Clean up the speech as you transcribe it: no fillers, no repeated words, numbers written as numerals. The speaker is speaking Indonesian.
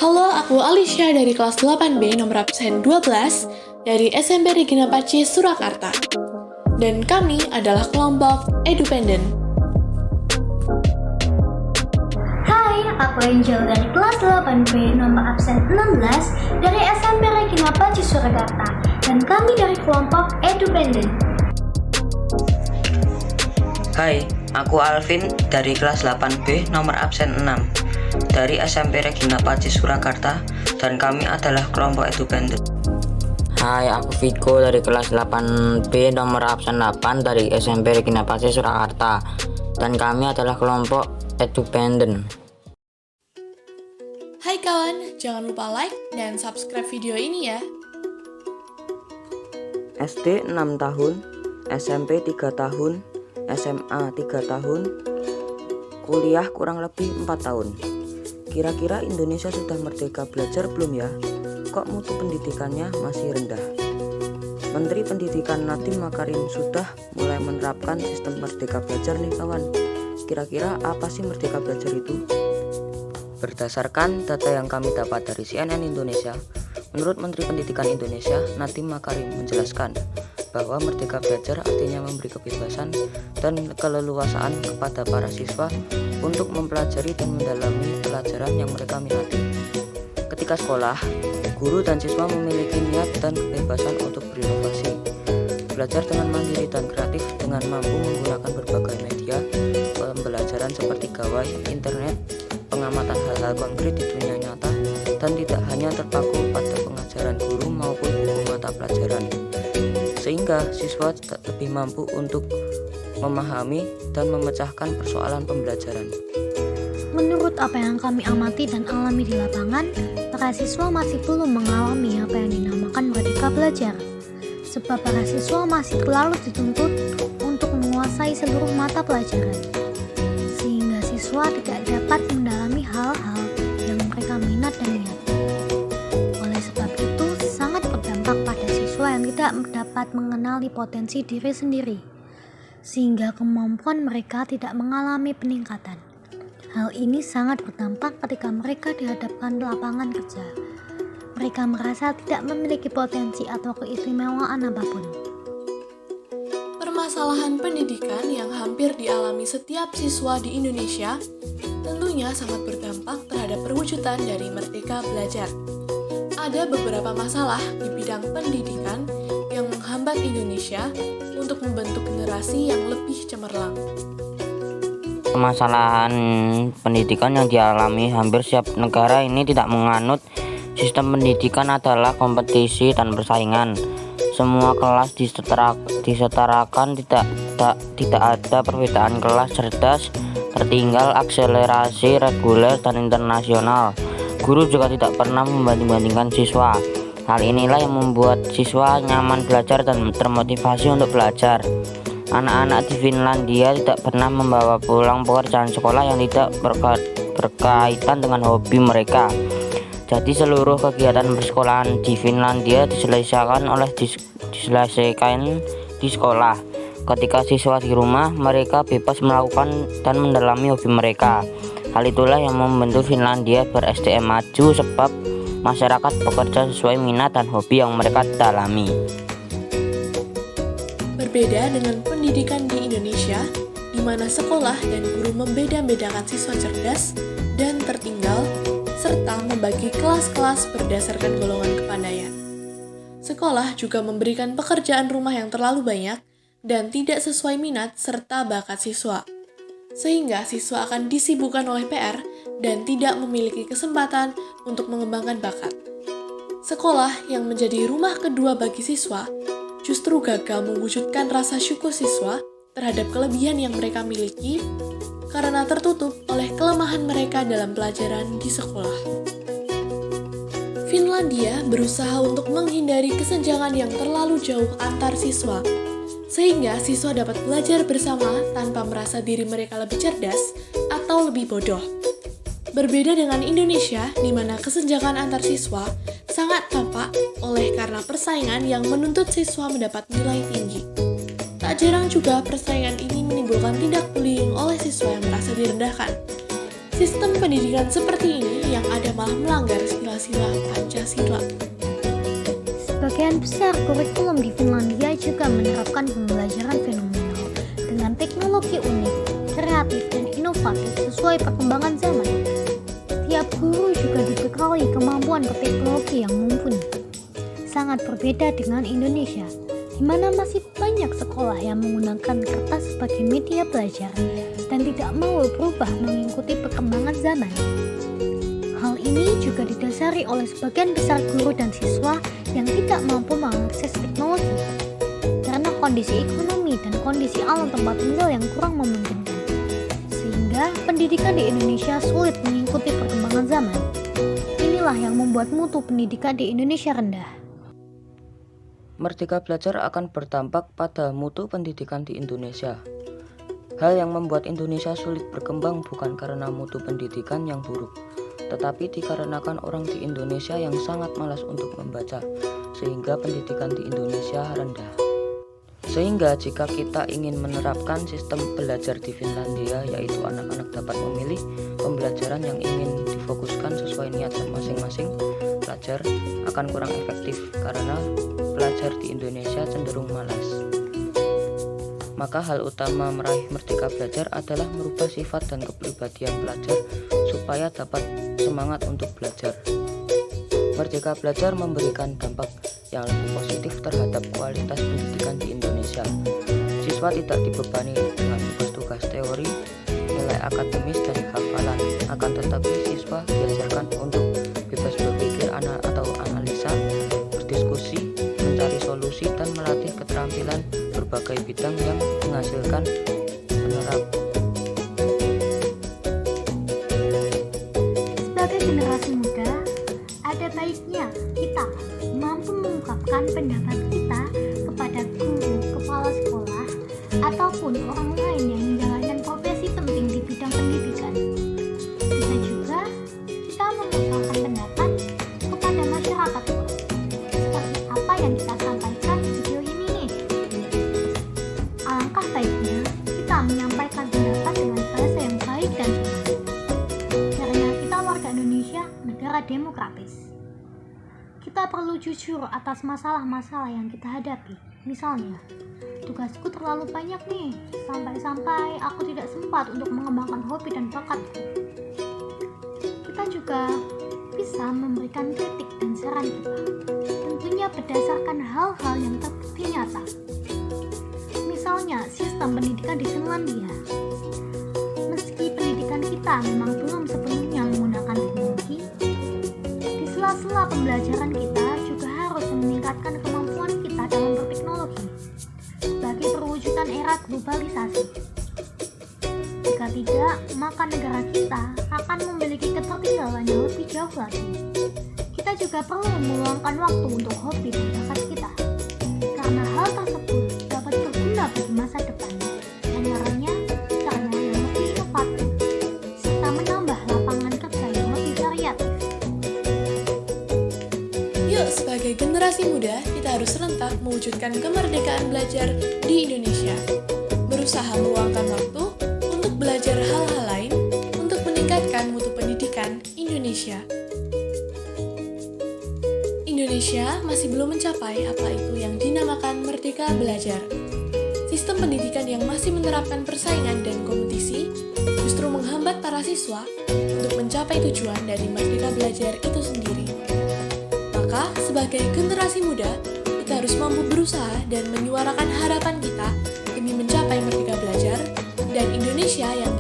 Halo, aku Alicia dari kelas 8B nomor absen 12 dari SMP Regina Pacis, Surakarta. Dan kami adalah kelompok Edupendent. Hai, aku Angel dari kelas 8B nomor absen 16 dari SMP Regina Pacis, Surakarta. Dan kami dari kelompok Edupendent. Hai, aku Alvin dari kelas 8B nomor absen 6 dari SMP Regina Pacis, Surakarta, dan kami adalah kelompok Edupendent. Hai, aku Viko dari kelas 8B nomor absen 8 dari SMP Regina Pacis, Surakarta, dan kami adalah kelompok Edupendent. Hai kawan, jangan lupa like dan subscribe video ini ya. SD 6 tahun, SMP 3 tahun, SMA 3 tahun, kuliah kurang lebih 4 tahun. Kira-kira Indonesia sudah merdeka belajar belum ya? Kok mutu pendidikannya masih rendah? Menteri Pendidikan Nadiem Makarim sudah mulai menerapkan sistem merdeka belajar nih kawan. Kira-kira apa sih merdeka belajar itu? Berdasarkan data yang kami dapat dari CNN Indonesia, menurut Menteri Pendidikan Indonesia, Nadiem Makarim menjelaskan bahwa merdeka belajar artinya memberi kebebasan dan keleluasaan kepada para siswa untuk mempelajari dan mendalami pelajaran yang mereka minati. Ketika sekolah, guru dan siswa memiliki niat dan kebebasan untuk berinovasi, belajar dengan mandiri dan kreatif dengan mampu menggunakan berbagai media pembelajaran seperti gawai, internet, pengamatan hal-hal konkret di dunia nyata, dan tidak hanya terpaku pada pengajaran guru maupun buku mata pelajaran, sehingga siswa lebih mampu untuk memahami dan memecahkan persoalan pembelajaran. Menurut apa yang kami amati dan alami di lapangan, para siswa masih belum mengalami apa yang dinamakan merdeka belajar. Sebab para siswa masih terlalu dituntut untuk menguasai seluruh mata pelajaran, sehingga siswa tidak dapat mendalami hal-hal yang mereka minat dan niati. Oleh sebab itu, sangat berdampak pada siswa yang tidak dapat mengenali potensi diri sendiri, sehingga kemampuan mereka tidak mengalami peningkatan. Hal ini sangat berdampak ketika mereka dihadapkan lapangan kerja. Mereka merasa tidak memiliki potensi atau keistimewaan apapun. Permasalahan pendidikan yang hampir dialami setiap siswa di Indonesia tentunya sangat berdampak terhadap perwujudan dari merdeka belajar. Ada beberapa masalah di bidang pendidikan yang menghambat Indonesia untuk membentuk generasi yang lebih cemerlang. Permasalahan pendidikan yang dialami hampir setiap negara ini tidak menganut sistem pendidikan adalah kompetisi dan persaingan. Semua kelas disetarakan, tidak ada perbedaan kelas cerdas, tertinggal, akselerasi, reguler, dan internasional. Guru juga tidak pernah membanding-bandingkan siswa. Hal inilah yang membuat siswa nyaman belajar dan termotivasi untuk belajar. Anak-anak di Finlandia tidak pernah membawa pulang pekerjaan sekolah yang tidak berkaitan dengan hobi mereka. Jadi seluruh kegiatan persekolahan di Finlandia diselesaikan di sekolah. Ketika siswa di rumah, mereka bebas melakukan dan mendalami hobi mereka. Hal itulah yang membentuk Finlandia ber-SDM maju, sebab masyarakat bekerja sesuai minat dan hobi yang mereka dalami. Berbeda dengan pendidikan di Indonesia, di mana sekolah dan guru membeda-bedakan siswa cerdas dan tertinggal, serta membagi kelas-kelas berdasarkan golongan kepandaian. Sekolah juga memberikan pekerjaan rumah yang terlalu banyak dan tidak sesuai minat serta bakat siswa, sehingga siswa akan disibukkan oleh PR dan tidak memiliki kesempatan untuk mengembangkan bakat. Sekolah yang menjadi rumah kedua bagi siswa justru gagal mewujudkan rasa syukur siswa terhadap kelebihan yang mereka miliki karena tertutup oleh kelemahan mereka dalam pelajaran di sekolah. Finlandia berusaha untuk menghindari kesenjangan yang terlalu jauh antar siswa, sehingga siswa dapat belajar bersama tanpa merasa diri mereka lebih cerdas atau lebih bodoh. Berbeda dengan Indonesia, di mana kesenjangan antar siswa sangat tampak oleh karena persaingan yang menuntut siswa mendapat nilai tinggi. Tak jarang juga persaingan ini menimbulkan tindak bullying oleh siswa yang merasa direndahkan, Sistem pendidikan seperti ini yang ada malah melanggar sila-sila Pancasila. Sebagian besar kurikulum di Finlandia juga menerapkan pembelajaran fenomenal dengan teknologi unik, kreatif, dan inovatif sesuai perkembangan zaman. Setiap guru juga dibekali kemampuan berteknologi yang mumpuni. Sangat berbeda dengan Indonesia, di mana masih banyak sekolah yang menggunakan kertas sebagai media belajar dan tidak mau berubah mengikuti perkembangan zaman. Hal ini juga didasari oleh sebagian besar guru dan siswa yang tidak mampu mengakses teknologi karena kondisi ekonomi dan kondisi alam tempat tinggal yang kurang memungkinkan, sehingga pendidikan di Indonesia sulit mengikuti perkembangan zaman. Inilah yang membuat mutu pendidikan di Indonesia rendah. Merdeka Belajar akan berdampak pada mutu pendidikan di Indonesia. Hal yang membuat Indonesia sulit berkembang bukan karena mutu pendidikan yang buruk, tetapi dikarenakan orang di Indonesia yang sangat malas untuk membaca, sehingga pendidikan di Indonesia rendah. Sehingga jika kita ingin menerapkan sistem belajar di Finlandia, yaitu anak-anak dapat memilih pembelajaran yang ingin difokuskan sesuai niat masing-masing pelajar, akan kurang efektif karena pelajar di Indonesia cenderung malas. Maka hal utama meraih Merdeka Belajar adalah merubah sifat dan kepribadian pelajar supaya dapat semangat untuk belajar. Merdeka Belajar memberikan dampak yang lebih positif terhadap kualitas pendidikan di Indonesia. Siswa tidak dibebani dengan tugas-tugas teori, nilai akademis, dan hafalan. Akan tetapi siswa diajarkan untuk bebas berpikir atau analisa, berdiskusi, mencari solusi, dan melatih keterampilan berbagai bidang yang menghasilkan penerap. Sebagai generasi muda, ada baiknya kita mampu mengungkapkan pendapat kita kepada guru, kepala sekolah, ataupun orang lain yang menjalankan profesi penting di bidang pendidikan. Bisa juga kita mengungkapkan pendapat kepada masyarakat luas, seperti apa yang kita sampaikan di video ini nih. Alangkah baiknya kita menyampaikan pendapat dengan bahasa yang baik dan sopan, karena kita warga Indonesia, negara demokratis. Kita perlu jujur atas masalah-masalah yang kita hadapi. Misalnya, tugasku terlalu banyak nih, sampai-sampai aku tidak sempat untuk mengembangkan hobi dan bakatku. Kita juga bisa memberikan kritik dan saran kita, tentunya berdasarkan hal-hal yang terbukti nyata. Misalnya, sistem pendidikan di Finlandia. Meski pendidikan kita memang belum sepenuhnya menggunakan teknologi, di sela-sela pembelajaran kita juga harus meningkatkan kemampuan kita dalam berteknologi sebagai perwujudan era globalisasi. Jika tidak, maka negara kita akan memiliki ketertinggalan yang lebih jauh lagi. Kita juga perlu meluangkan waktu untuk hobi dan bakat kita, karena hal tersebut dapat berguna bagi masa depan, antaranya karya yang lebih inovatif, serta menambah lapangan kerja yang lebih variatif. Yuk, sebagai generasi muda, kita harus serentak mewujudkan kemerdekaan belajar di Indonesia. Berusaha meluangkan waktu untuk belajar hal-hal lain untuk meningkatkan mutu pendidikan Indonesia. Indonesia masih belum mencapai apa itu yang dinamakan merdeka belajar. Sistem pendidikan yang masih menerapkan persaingan dan kompetisi justru menghambat para siswa untuk mencapai tujuan dari merdeka belajar itu sendiri. Maka, sebagai generasi muda, kita harus mampu berusaha dan menyuarakan harapan kita demi mencapai merdeka belajar dan Indonesia yang